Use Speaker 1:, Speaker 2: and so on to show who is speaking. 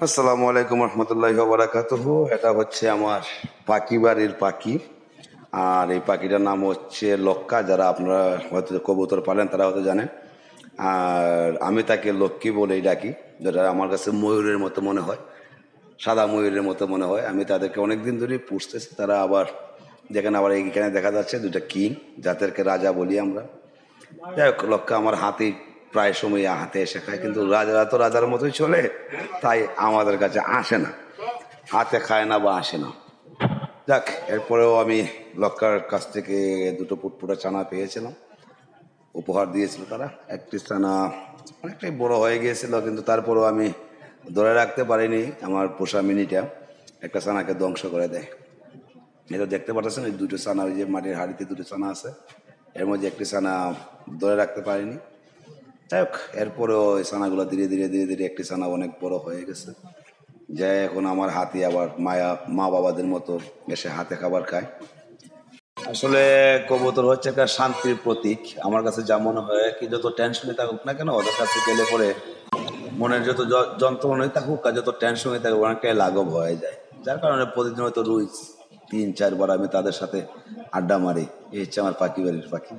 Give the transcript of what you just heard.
Speaker 1: আসসালামু আলাইকুম রহমতুল্লাহি ওয়া বারাকাতুহু। এটা হচ্ছে আমার পাখি বাড়ির পাখি। আর এই পাখিটার নাম হচ্ছে লক্কা। যারা আপনারা হয়তো কবুতর পালেন তারা হয়তো জানেন। আর আমি তাকে লক্ষ্মী বলেই ডাকি, যেটা আমার কাছে ময়ূরের মতো মনে হয়, সাদা ময়ূরের মতো মনে হয়। আমি তাদেরকে অনেক দিন ধরেই পুষতেছি। তারা আবার দেখেন, আবার এইখানে দেখা যাচ্ছে দুটা কিং, যাদেরকে রাজা বলি আমরা। যাই হোক, লক্ষ্য আমার হাতে প্রায় সময় হাতে এসে খায়, কিন্তু রাজারা তো রাজার মতোই চলে, তাই আমাদের কাছে আসে না, হাতে খায় না বা আসে না। যাক, এরপরেও আমি লক্ষ্যার কাছ থেকে দুটো পুটপুটা ছানা পেয়েছিলাম, উপহার দিয়েছিল তারা। একটি ছানা অনেকটাই বড় হয়ে গিয়েছিল, কিন্তু তারপরেও আমি ধরে রাখতে পারিনি। আমার পোষা মিনিটা একটা ছানাকে ধ্বংস করে দেয়। এটা দেখতে পাচ্ছেন, ওই দুটো ছানা, ওই যে মাটির হাড়িতে দুটো ছানা আছে, এর মধ্যে একটি ছানা ধরে রাখতে পারিনি। যাই হোক, এরপরেও ওই ছানাগুলো ধীরে ধীরে ধীরে ধীরে একটি ছানা অনেক বড় হয়ে গেছে, যে এখন আমার হাতে আবার মা বাবাদের মতো এসে হাতে খাবার খায়। আসলে কবুতর হচ্ছে একটা শান্তির প্রতীক। আমার কাছে যা মনে হয় কি, যত টেনশনে থাকুক না কেন, ওদের কাছে গেলে পরে মনের যত যন্ত্রণাই থাকুক আর যত টেনশনে থাকুক, অনেকটাই লাঘব হয়ে যায়। যার কারণে প্রতিদিন হয়তো রোজ 3-4 বার আমি তাদের সাথে আড্ডা মারি। এই হচ্ছে আমার পাখি বাড়ির পাখি।